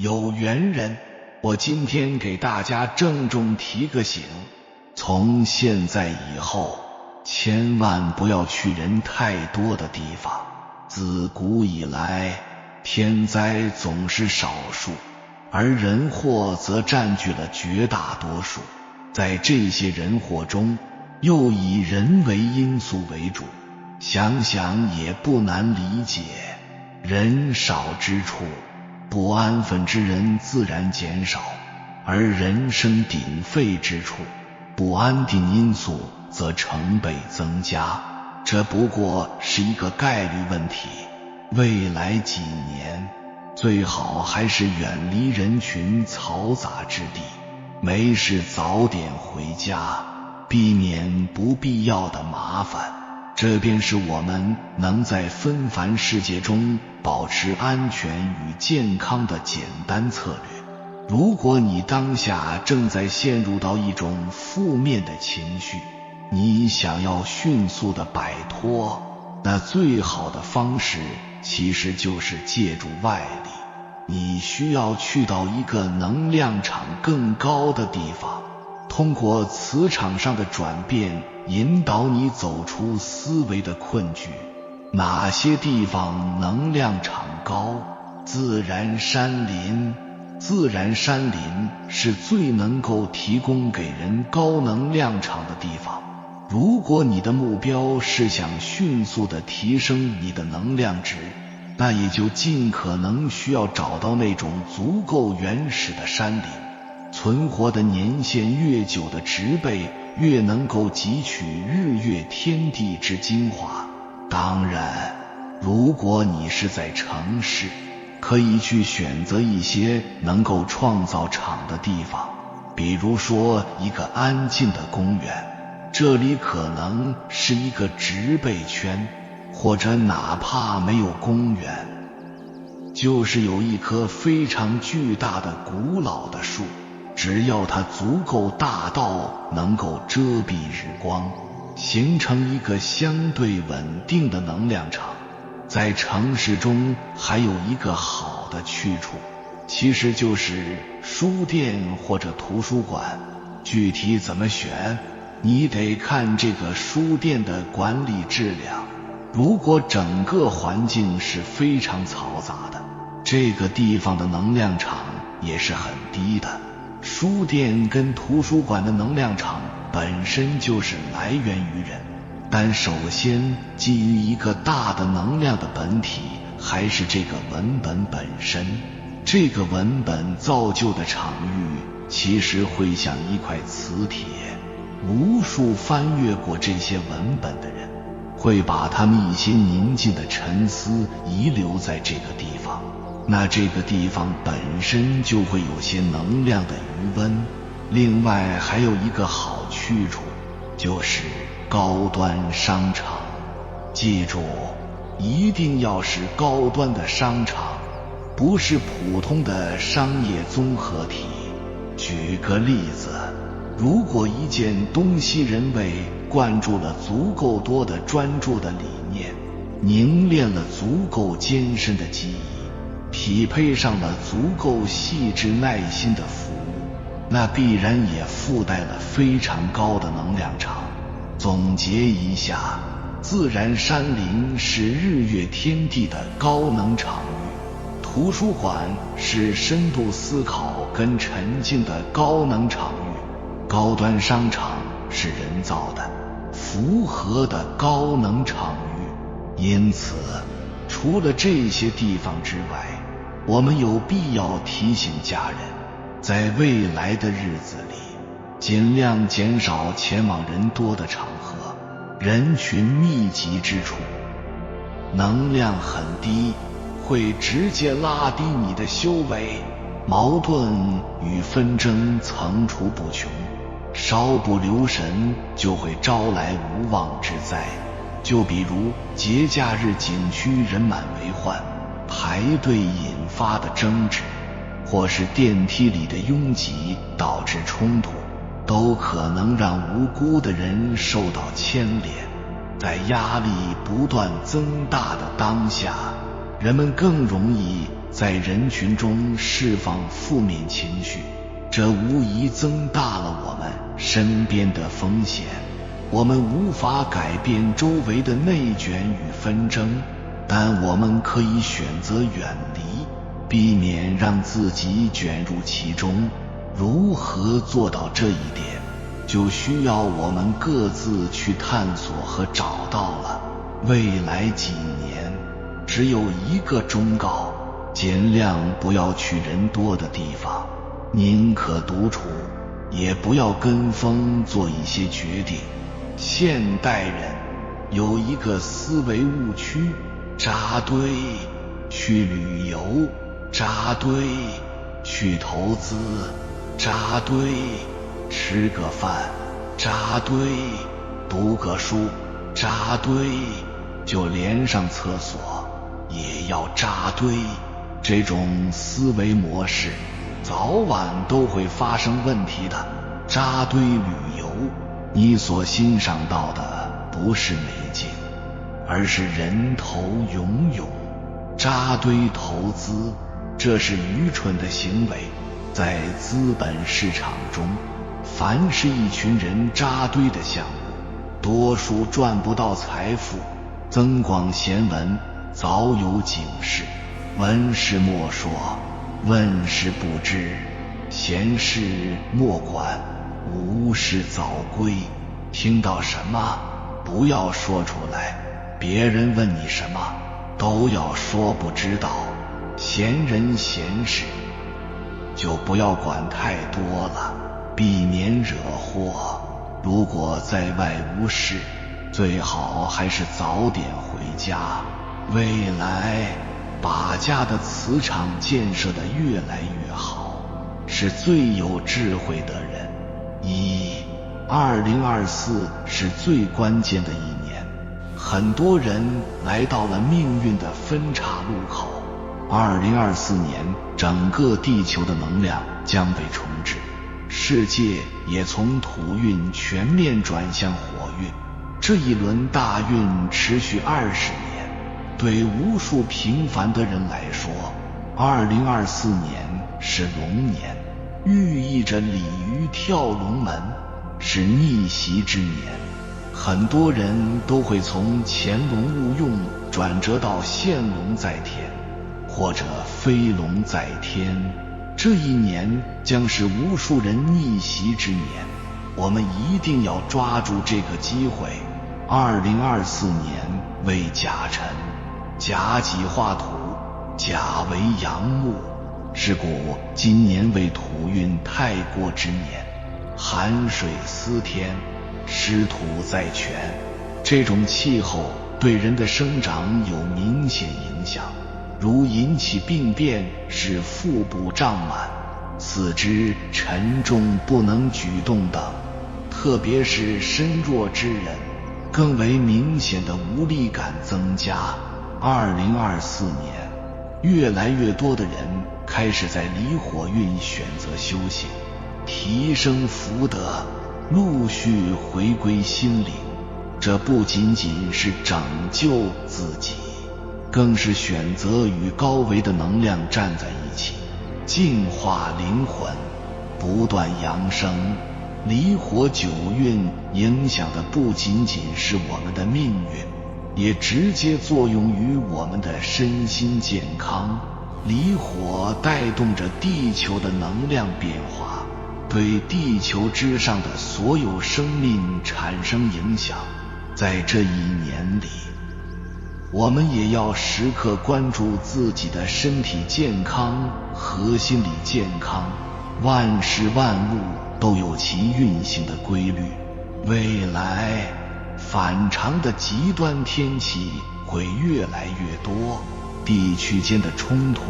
有缘人，我今天给大家郑重提个醒，从现在以后，千万不要去人太多的地方。自古以来，天灾总是少数，而人祸则占据了绝大多数。在这些人祸中，又以人为因素为主，想想也不难理解。人少之处，不安分之人自然减少，而人声鼎沸之处，不安定因素则成倍增加。这不过是一个概率问题。未来几年，最好还是远离人群嘈杂之地，没事早点回家，避免不必要的麻烦。这便是我们能在纷繁世界中保持安全与健康的简单策略。如果你当下正在陷入到一种负面的情绪，你想要迅速的摆脱，那最好的方式其实就是借助外力。你需要去到一个能量场更高的地方，通过磁场上的转变引导你走出思维的困局。哪些地方能量场高？自然山林。自然山林是最能够提供给人高能量场的地方。如果你的目标是想迅速地提升你的能量值，那也就尽可能需要找到那种足够原始的山林。存活的年限越久的植被，越能够汲取日月天地之精华。当然，如果你是在城市，可以去选择一些能够创造场的地方，比如说一个安静的公园，这里可能是一个植被圈，或者哪怕没有公园，就是有一棵非常巨大的古老的树，只要它足够大到能够遮蔽日光，形成一个相对稳定的能量场。在城市中还有一个好的去处，其实就是书店或者图书馆。具体怎么选，你得看这个书店的管理质量。如果整个环境是非常嘈杂的，这个地方的能量场也是很低的。书店跟图书馆的能量场本身就是来源于人，但首先基于一个大的能量的本体，还是这个文本本身。这个文本造就的场域其实会像一块磁铁，无数翻阅过这些文本的人会把他们一些宁静的沉思遗留在这个地方，那这个地方本身就会有些能量的余温。另外还有一个好去处，就是高端商场。记住，一定要是高端的商场，不是普通的商业综合体。举个例子，如果一件东西人为灌注了足够多的专注的理念，凝练了足够艰深的技艺，匹配上了足够细致耐心的服务，那必然也附带了非常高的能量场。总结一下，自然山林是日月天地的高能场域，图书馆是深度思考跟沉静的高能场域，高端商场是人造的符合的高能场域。因此，除了这些地方之外，我们有必要提醒家人，在未来的日子里，尽量减少前往人多的场合，人群密集之处。能量很低，会直接拉低你的修为，矛盾与纷争层出不穷，稍不留神就会招来无妄之灾。就比如节假日景区人满为患，排队引发的争执，或是电梯里的拥挤导致冲突，都可能让无辜的人受到牵连。在压力不断增大的当下，人们更容易在在人群中释放负面情绪，这无疑增大了我们身边的风险。我们无法改变周围的内卷与纷争，但我们可以选择远离，避免让自己卷入其中。如何做到这一点，就需要我们各自去探索和找到了。未来几年只有一个忠告，尽量不要去人多的地方，宁可独处，也不要跟风做一些决定。现代人有一个思维误区，扎堆去旅游，扎堆去投资，扎堆吃个饭，扎堆读个书，扎堆就连上厕所也要扎堆。这种思维模式早晚都会发生问题的。扎堆旅游，你所欣赏到的不是美景，而是人头涌涌。扎堆投资，这是愚蠢的行为。在资本市场中，凡是一群人扎堆的项目，多数赚不到财富。增广贤文早有警示，闻事莫说，问事不知，闲事莫管，无事早归。听到什么不要说出来，别人问你什么都要说不知道。闲人闲事就不要管太多了，避免惹祸。如果在外无事，最好还是早点回家。未来把家的磁场建设得越来越好，是最有智慧的人。2024是最关键的一年，很多人来到了命运的分岔路口。2024年，整个地球的能量将被重置，世界也从土运全面转向火运。这一轮大运持续20年，对无数平凡的人来说，2024年是龙年，寓意着鲤鱼跳龙门，是逆袭之年。很多人都会从潜龙勿用转折到现龙在天，或者飞龙在天。这一年将是无数人逆袭之年，我们一定要抓住这个机会。2024年为甲辰，甲己化土，甲为阳木，是故今年为土运太过之年，寒水思天，湿土在泉。这种气候对人的生长有明显影响，如引起病变，使腹部胀满，四肢沉重不能举动等。特别是身弱之人，更为明显的无力感增加。2024年，越来越多的人开始在离火运选择修行，提升福德，陆续回归心灵。这不仅仅是拯救自己，更是选择与高维的能量站在一起，净化灵魂，不断扬升。离火9运影响的不仅仅是我们的命运，也直接作用于我们的身心健康。离火带动着地球的能量变化，对地球之上的所有生命产生影响。在这一年里，我们也要时刻关注自己的身体健康和心理健康。万事万物都有其运行的规律，未来反常的极端天气会越来越多，地区间的冲突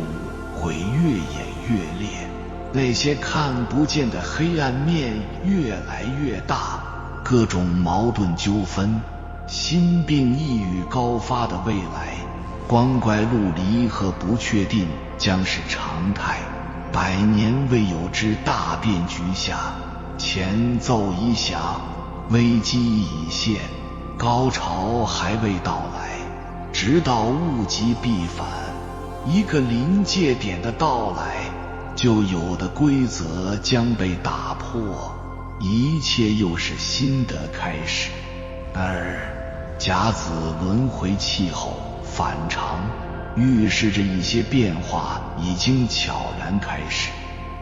会越演越烈，那些看不见的黑暗面越来越大，各种矛盾纠纷、心病抑郁高发的未来，光怪陆离和不确定将是常态。100年未有之大变局下，前奏已响，危机已现，高潮还未到来，直到物极必反。一个临界点的到来，旧有的规则将被打破，一切又是新的开始。而甲子轮回气候反常，预示着一些变化已经悄然开始。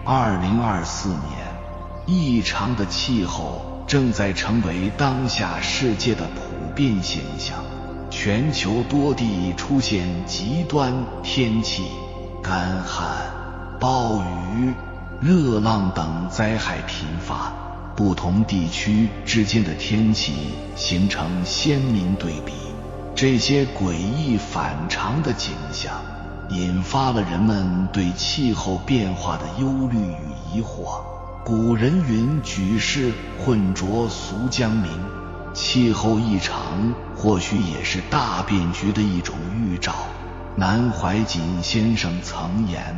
2024年，异常的气候正在成为当下世界的普遍现象，全球多地出现极端天气、干旱、暴雨、热浪等灾害频发，不同地区之间的天气形成鲜明对比。这些诡异反常的景象引发了人们对气候变化的忧虑与疑惑。古人云：举世混浊俗将明，气候异常或许也是大变局的一种预兆。南怀瑾先生曾言，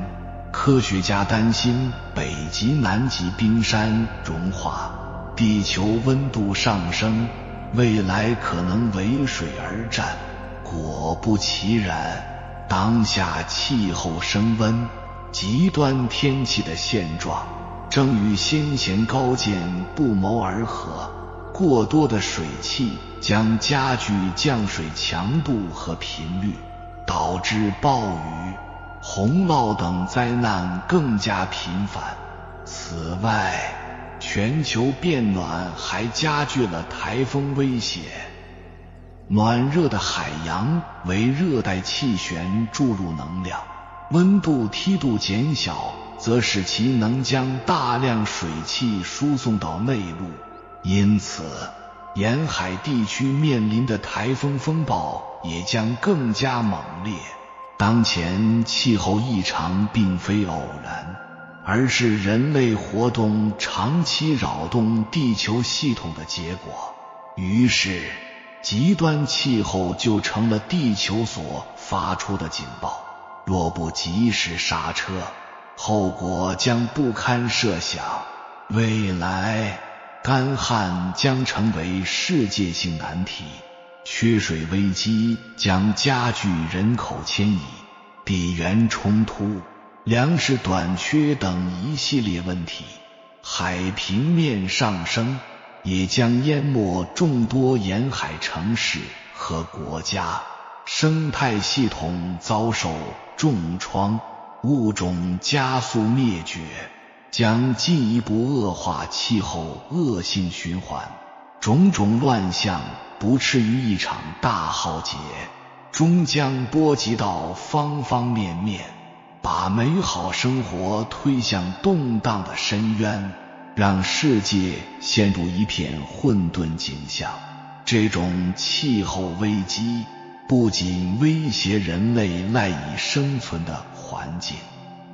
科学家担心北极南极冰山融化，地球温度上升，未来可能为水而战。果不其然，当下气候升温、极端天气的现状正与先贤高见不谋而合。过多的水汽将加剧降水强度和频率，导致暴雨、洪涝等灾难更加频繁。此外，全球变暖还加剧了台风威胁。暖热的海洋为热带气旋注入能量，温度梯度减小，则使其能将大量水汽输送到内陆，因此沿海地区面临的台风风暴也将更加猛烈。当前气候异常并非偶然，而是人类活动长期扰动地球系统的结果。于是极端气候就成了地球所发出的警报，若不及时刹车，后果将不堪设想。未来干旱将成为世界性难题，缺水危机将加剧人口迁移、地缘冲突、粮食短缺等一系列问题。海平面上升也将淹没众多沿海城市和国家，生态系统遭受重创，物种加速灭绝，将进一步恶化气候恶性循环。种种乱象不次于一场大浩劫，终将波及到方方面面，把美好生活推向动荡的深渊，让世界陷入一片混沌景象。这种气候危机不仅威胁人类赖以生存的环境，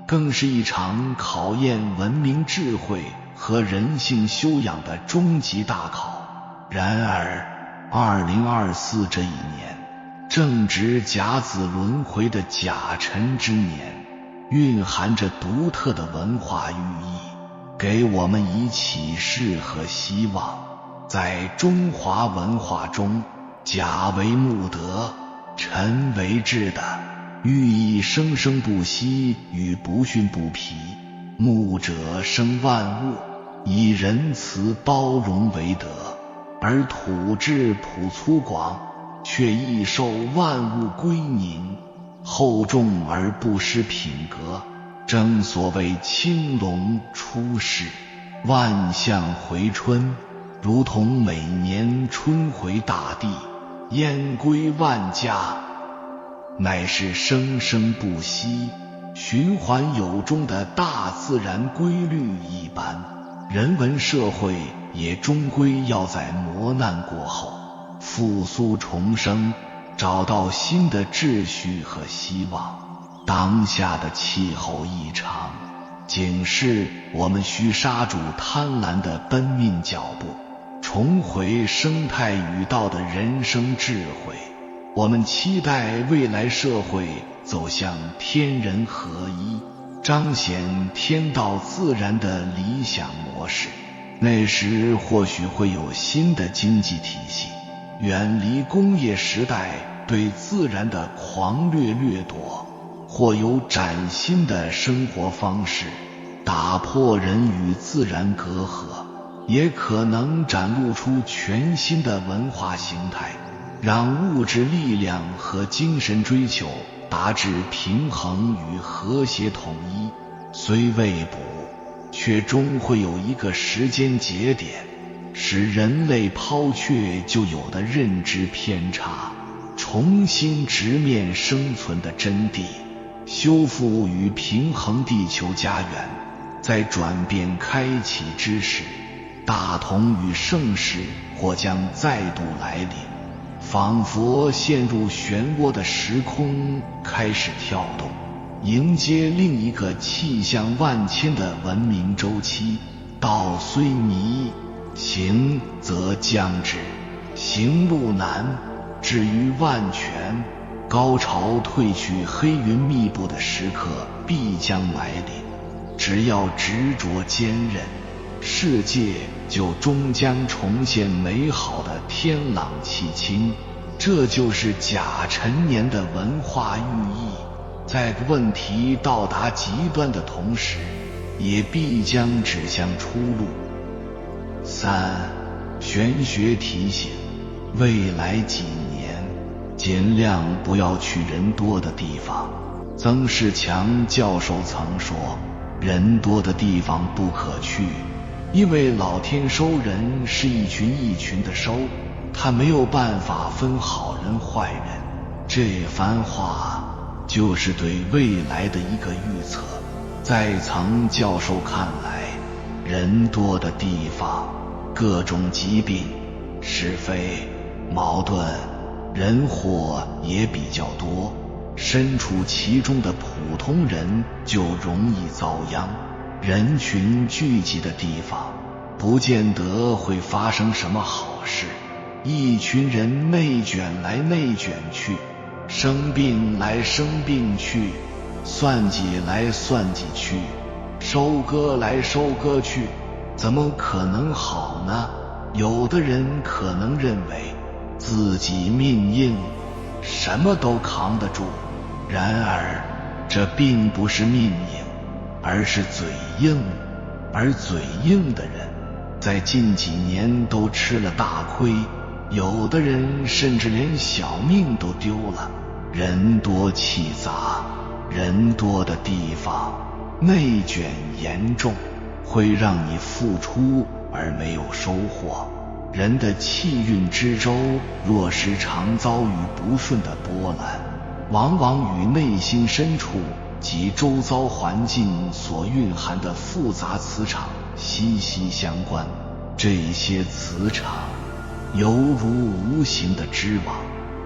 更是一场考验文明智慧和人性修养的终极大考。然而2024这一年正值甲子轮回的甲辰之年，蕴含着独特的文化寓意，给我们以启示和希望。在中华文化中，甲为木德，辰为智的寓意生生不息与不驯不疲。木者生万物，以仁慈包容为德，而土质朴粗犷，却易受万物归宁，厚重而不失品格。正所谓青龙出世，万象回春，如同每年春回大地，燕归万家，乃是生生不息、循环有终的大自然规律一般。人文社会也终归要在磨难过后复苏重生，找到新的秩序和希望。当下的气候异常，警示我们需刹住贪婪的奔命脚步，重回生态与道的人生智慧。我们期待未来社会走向天人合一，彰显天道自然的理想模式。那时或许会有新的经济体系，远离工业时代对自然的狂掠掠夺，或有崭新的生活方式，打破人与自然隔阂，也可能展露出全新的文化形态，让物质力量和精神追求达至平衡与和谐统一。虽未卜，却终会有一个时间节点，使人类抛却旧有的认知偏差，重新直面生存的真谛，修复与平衡地球家园。在转变开启之时，大同与盛世或将再度来临，仿佛陷入漩涡的时空开始跳动，迎接另一个气象万千的文明周期。道虽迷，行则将至，行路难，至于万全。高潮褪去黑云密布的时刻必将来临，只要执着坚韧，世界就终将重现美好的天朗气清。这就是甲辰年的文化寓意，在问题到达极端的同时，也必将指向出路。3. 玄学提醒：未来几年尽量不要去人多的地方。曾仕强教授曾说，人多的地方不可去，因为老天收人是一群一群的收，他没有办法分好人坏人。这番话就是对未来的一个预测。在曾教授看来，人多的地方，各种疾病、是非、矛盾、人祸也比较多，身处其中的普通人就容易遭殃。人群聚集的地方，不见得会发生什么好事。一群人内卷来内卷去，生病来生病去，算计来算计去，收割来收割去，怎么可能好呢？有的人可能认为自己命硬，什么都扛得住，然而这并不是命硬，而是嘴硬。而嘴硬的人在近几年都吃了大亏，有的人甚至连小命都丢了。人多气杂，人多的地方内卷严重，会让你付出而没有收获。人的气运之舟若时常遭遇不顺的波澜，往往与内心深处及周遭环境所蕴含的复杂磁场息息相关。这些磁场犹如无形的织网，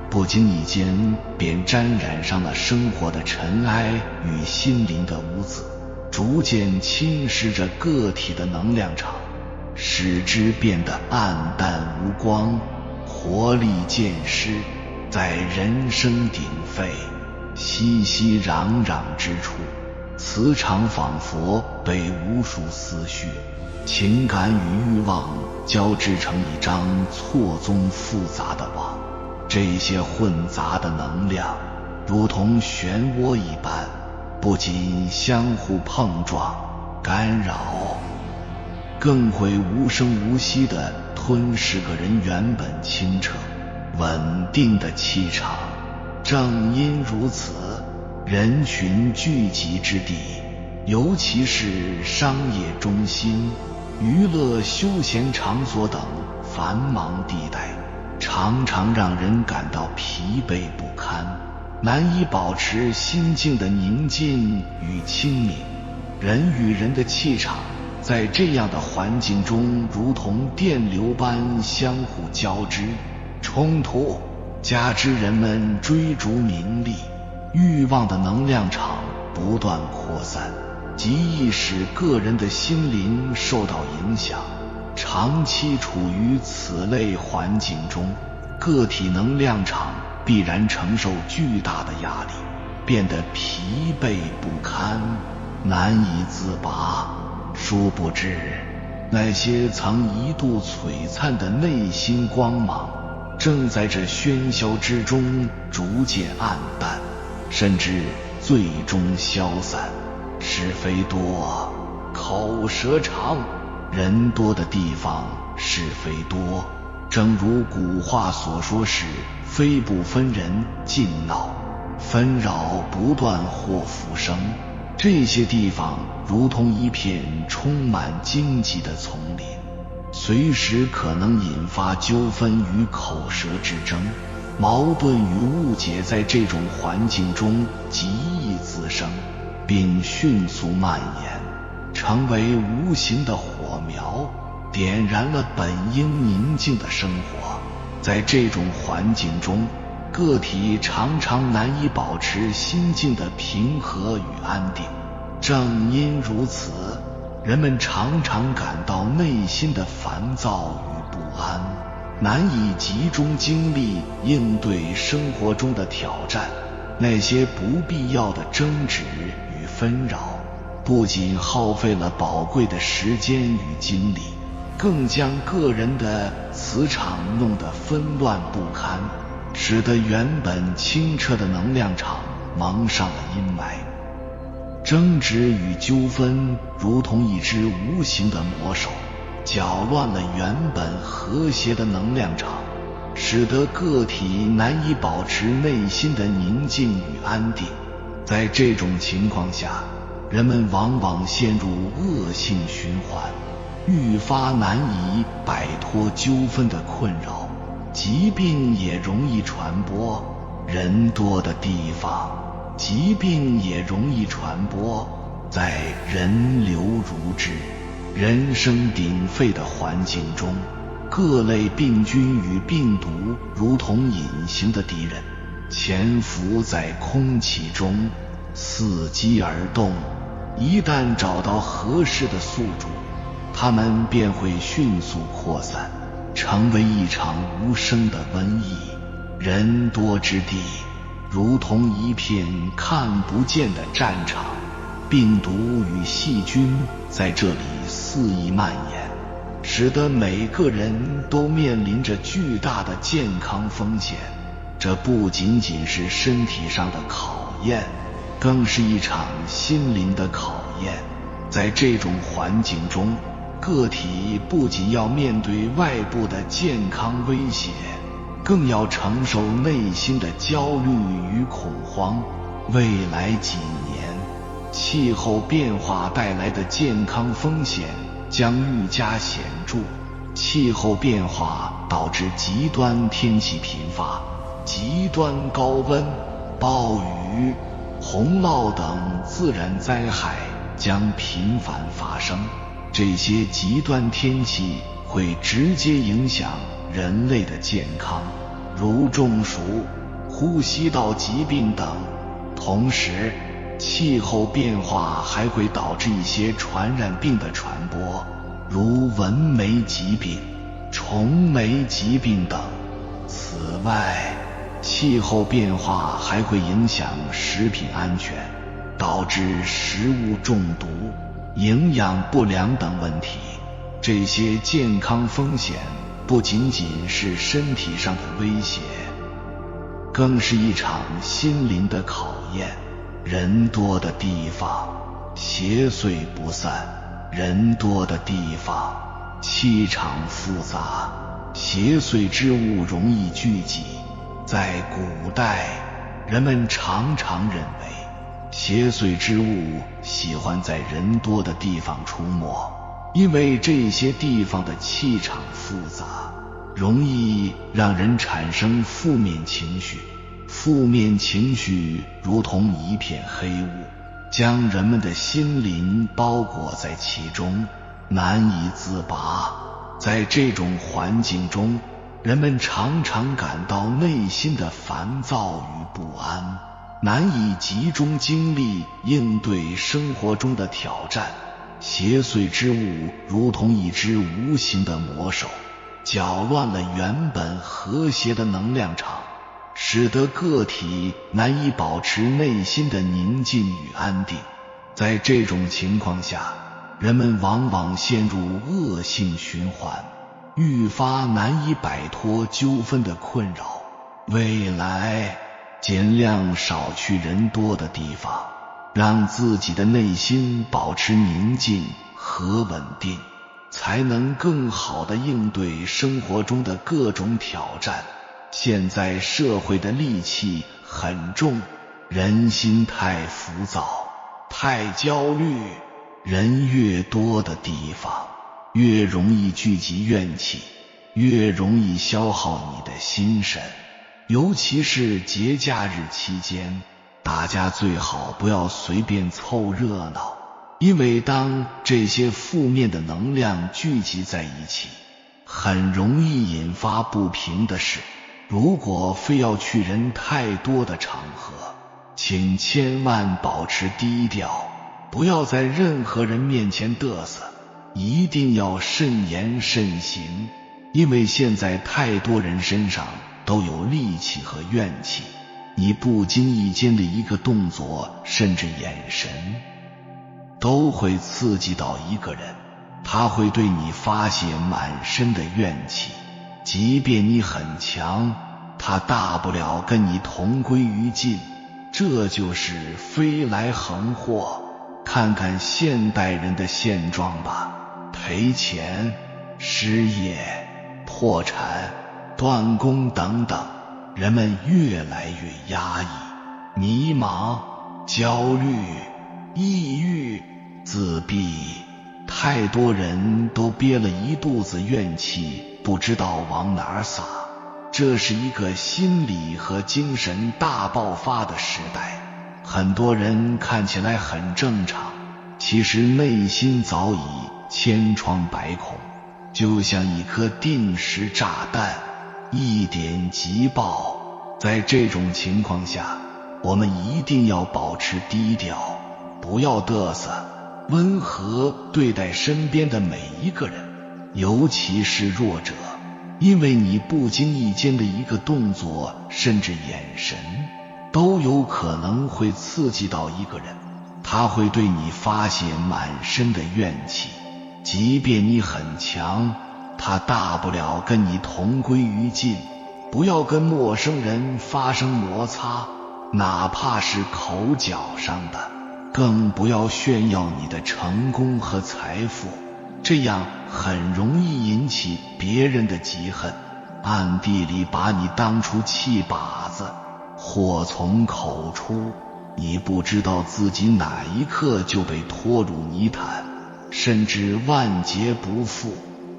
不经意间便沾染上了生活的尘埃与心灵的污渍，逐渐侵蚀着个体的能量场，使之变得暗淡无光，活力渐失。在人声鼎沸、熙熙攘攘之处，磁场仿佛被无数思绪、情感与欲望交织成一张错综复杂的网。这些混杂的能量如同漩涡一般，不仅相互碰撞干扰，更会无声无息地吞噬个人原本清澈稳定的气场。正因如此，人群聚集之地，尤其是商业中心、娱乐休闲场所等繁忙地带，常常让人感到疲惫不堪，难以保持心境的宁静与清明。人与人的气场在这样的环境中如同电流般相互交织冲突，加之人们追逐名利欲望的能量场不断扩散，极易使个人的心灵受到影响。长期处于此类环境中，个体能量场必然承受巨大的压力，变得疲惫不堪，难以自拔。殊不知，那些曾一度璀璨的内心光芒，正在这喧嚣之中逐渐暗淡，甚至最终消散。是非多，口舌长，人多的地方是非多。正如古话所说，是非不分人，尽闹纷扰不断祸福生。这些地方如同一片充满荆棘的丛林，随时可能引发纠纷与口舌之争，矛盾与误解在这种环境中极易滋生，并迅速蔓延，成为无形的火苗，点燃了本应宁静的生活。在这种环境中，个体常常难以保持心境的平和与安定。正因如此，人们常常感到内心的烦躁与不安，难以集中精力应对生活中的挑战。那些不必要的争执与纷扰，不仅耗费了宝贵的时间与精力，更将个人的磁场弄得纷乱不堪，使得原本清澈的能量场蒙上了阴霾。争执与纠纷如同一只无形的魔手，搅乱了原本和谐的能量场，使得个体难以保持内心的宁静与安定。在这种情况下，人们往往陷入恶性循环，愈发难以摆脱纠纷的困扰，疾病也容易传播。人多的地方，疾病也容易传播。在人流如织、人声鼎沸的环境中，各类病菌与病毒如同隐形的敌人，潜伏在空气中，伺机而动。一旦找到合适的宿主，它们便会迅速扩散，成为一场无声的瘟疫。人多之地如同一片看不见的战场，病毒与细菌在这里肆意蔓延，使得每个人都面临着巨大的健康风险。这不仅仅是身体上的考验，更是一场心灵的考验。在这种环境中，个体不仅要面对外部的健康威胁，更要承受内心的焦虑与恐慌。未来几年，气候变化带来的健康风险将愈加显著。气候变化导致极端天气频发，极端高温、暴雨、洪涝等自然灾害将频繁发生。这些极端天气会直接影响人类的健康，如中暑、呼吸道疾病等。同时，气候变化还会导致一些传染病的传播，如蚊媒疾病、虫媒疾病等。此外，气候变化还会影响食品安全，导致食物中毒、营养不良等问题。这些健康风险不仅仅是身体上的威胁，更是一场心灵的考验。人多的地方，邪祟不散；人多的地方，气场复杂，邪祟之物容易聚集。在古代，人们常常认为邪祟之物喜欢在人多的地方出没，因为这些地方的气场复杂，容易让人产生负面情绪。负面情绪如同一片黑雾，将人们的心灵包裹在其中，难以自拔。在这种环境中，人们常常感到内心的烦躁与不安，难以集中精力应对生活中的挑战。邪祟之物如同一只无形的魔手，搅乱了原本和谐的能量场，使得个体难以保持内心的宁静与安定。在这种情况下，人们往往陷入恶性循环，愈发难以摆脱纠纷的困扰。未来，尽量少去人多的地方，让自己的内心保持宁静和稳定，才能更好地应对生活中的各种挑战。现在社会的戾气很重，人心太浮躁，太焦虑，人越多的地方，越容易聚集怨气，越容易消耗你的心神。尤其是节假日期间，大家最好不要随便凑热闹，因为当这些负面的能量聚集在一起，很容易引发不平的事。如果非要去人太多的场合，请千万保持低调，不要在任何人面前嘚瑟，一定要慎言慎行，因为现在太多人身上都有戾气和怨气，你不经意间的一个动作甚至眼神都会刺激到一个人，他会对你发泄满身的怨气，即便你很强，他大不了跟你同归于尽。这就是飞来横祸。看看现代人的现状吧，赔钱、失业、破产、断供等等，人们越来越压抑、迷茫、焦虑、抑郁、自闭，太多人都憋了一肚子怨气，不知道往哪儿撒。这是一个心理和精神大爆发的时代，很多人看起来很正常，其实内心早已千疮百孔，就像一颗定时炸弹，一点即爆。在这种情况下，我们一定要保持低调，不要嘚瑟，温和对待身边的每一个人，尤其是弱者，因为你不经意间的一个动作甚至眼神都有可能会刺激到一个人，他会对你发泄满身的怨气，即便你很强，他大不了跟你同归于尽。不要跟陌生人发生摩擦，哪怕是口角上的，更不要炫耀你的成功和财富，这样很容易引起别人的嫉恨，暗地里把你当出气靶子，祸从口出，你不知道自己哪一刻就被拖入泥潭，甚至万劫不复。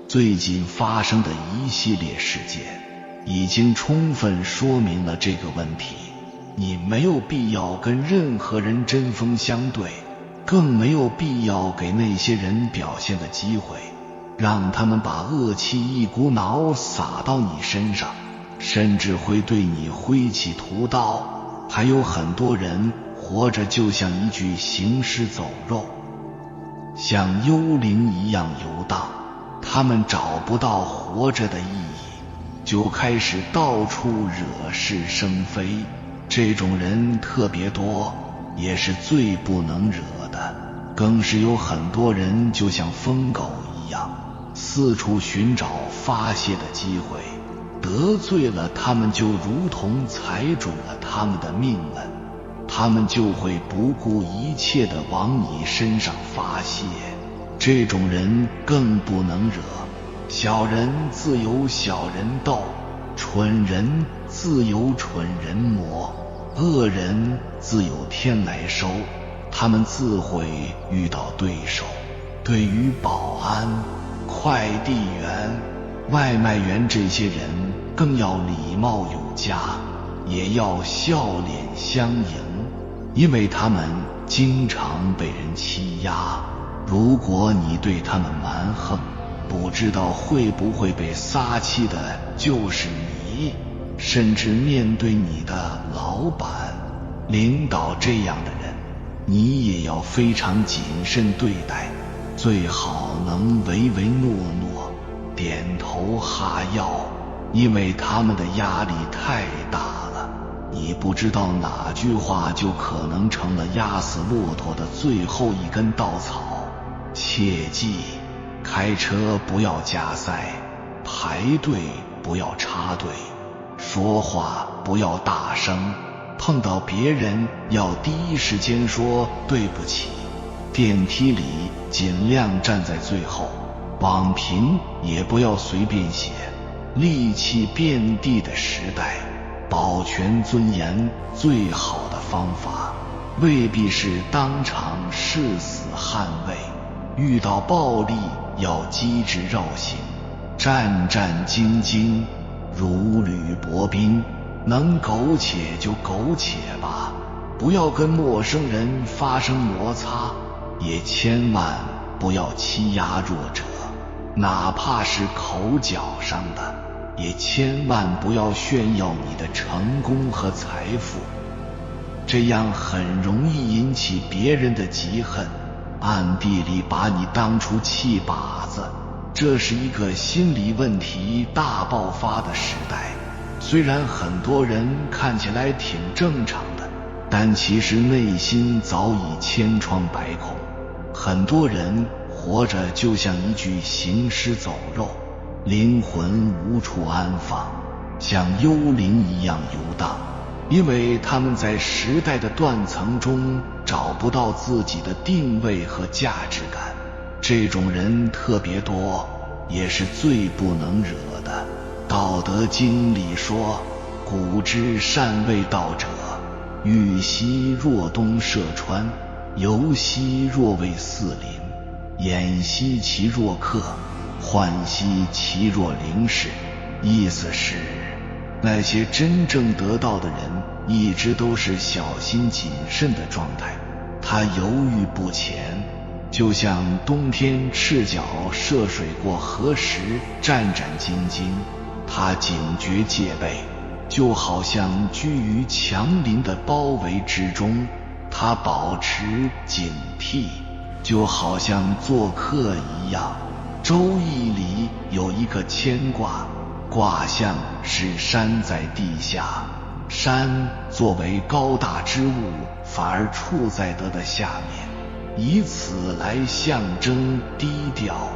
最近发生的一系列事件已经充分说明了这个问题，你没有必要跟任何人针锋相对，更没有必要给那些人表现的机会，让他们把恶气一股脑撒到你身上，甚至会对你挥起屠刀。还有很多人活着就像一具行尸走肉，像幽灵一样游荡，他们找不到活着的意义，就开始到处惹是生非。这种人特别多，也是最不能惹的，更是有很多人就像疯狗一样，四处寻找发泄的机会，得罪了他们就如同踩准了他们的命了，他们就会不顾一切地往你身上发泄。这种人更不能惹，小人自有小人斗，蠢人自有蠢人磨，恶人自有天来收，他们自会遇到对手。对于保安、快递员、外卖员这些人更要礼貌有加，也要笑脸相迎，因为他们经常被人欺压，如果你对他们蛮横，不知道会不会被撒气的就是你，甚至面对你的老板、领导这样的人，你也要非常谨慎对待，最好能唯唯诺诺，点头哈腰，因为他们的压力太大了，你不知道哪句话就可能成了压死骆驼的最后一根稻草。切记，开车不要加塞，排队不要插队，说话不要大声，碰到别人要第一时间说对不起，电梯里尽量站在最后，网评也不要随便写。戾气遍地的时代，保全尊严最好的方法未必是当场誓死捍卫，遇到暴力要机智绕行，战战兢兢，如履薄冰，能苟且就苟且吧，不要跟陌生人发生摩擦，也千万不要欺压弱者，哪怕是口角上的，也千万不要炫耀你的成功和财富，这样很容易引起别人的嫉恨，暗地里把你当出气靶子。这是一个心理问题大爆发的时代，虽然很多人看起来挺正常的，但其实内心早已千疮百孔。很多人活着就像一具行尸走肉，灵魂无处安放，像幽灵一样游荡，因为他们在时代的断层中找不到自己的定位和价值感。这种人特别多，也是最不能惹的。道德经里说，古之善为道者，欲兮若东涉川，游兮若为四邻，偃兮其若客，涣兮其若灵士。意思是，那些真正得道的人一直都是小心谨慎的状态，他犹豫不前，就像冬天赤脚涉水过河时战战兢兢，他警觉戒备，就好像居于强林的包围之中，他保持警惕，就好像做客一样。周易里有一个牵卦，卦象是山在地下，山作为高大之物反而处在德的下面，以此来象征低调，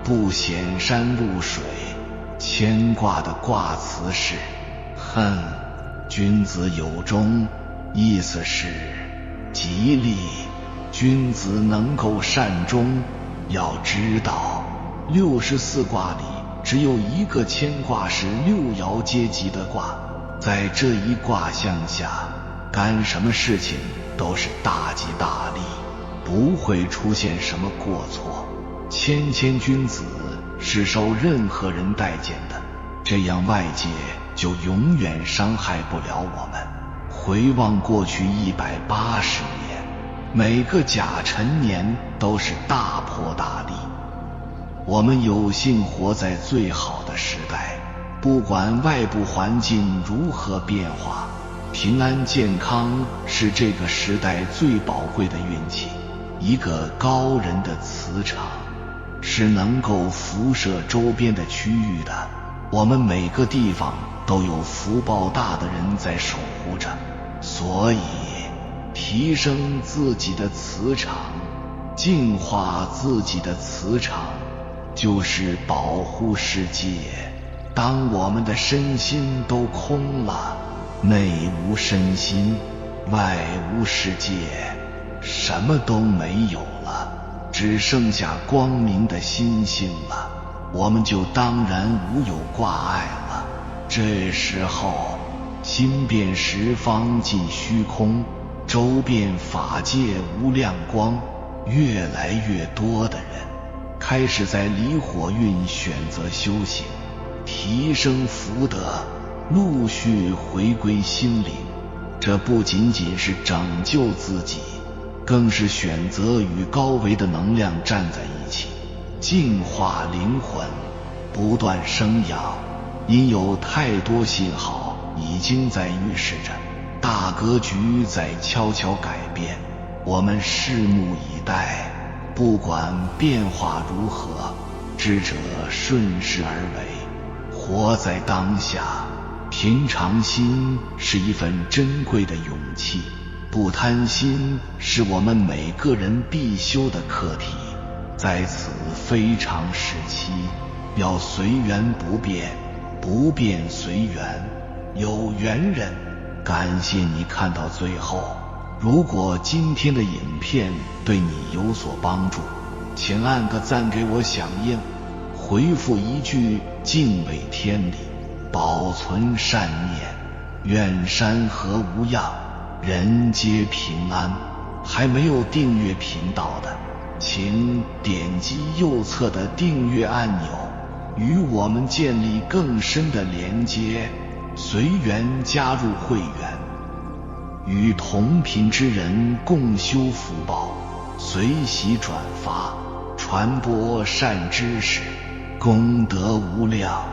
不显山露水。牵卦的卦辞是恨，君子有终，意思是吉利，君子能够善终。要知道64卦里只有一个牵卦是六爻阶级的卦，在这一卦象下，干什么事情都是大吉大利，不会出现什么过错。谦君子是受任何人待见的，这样外界就永远伤害不了我们。回望过去180年，每个甲辰年都是大破大立。我们有幸活在最好的时代，不管外部环境如何变化，平安健康是这个时代最宝贵的运气。一个高人的磁场是能够辐射周边的区域的，我们每个地方都有福报大的人在守护着，所以提升自己的磁场，净化自己的磁场，就是保护世界。当我们的身心都空了，内无身心，外无世界，什么都没有了，只剩下光明的心性了，我们就当然无有挂碍了。这时候心变十方即虚空，周遍法界无量光，越来越多的人开始在离火运选择修行，提升福德，陆续回归心灵。这不仅仅是拯救自己，更是选择与高维的能量站在一起，净化灵魂，不断生养。因有太多信号已经在预示着大格局在悄悄改变，我们拭目以待。不管变化如何，智者顺势而为，活在当下。平常心是一份珍贵的勇气，不贪心是我们每个人必修的课题。在此非常时期，要随缘不变，不变随缘。有缘人感谢你看到最后。如果今天的影片对你有所帮助，请按个赞给我响应，回复一句敬畏天理，保存善念，愿山河无恙，人皆平安。还没有订阅频道的，请点击右侧的订阅按钮，与我们建立更深的连接，随缘加入会员，与同频之人共修福报，随喜转发，传播善知识，功德无量。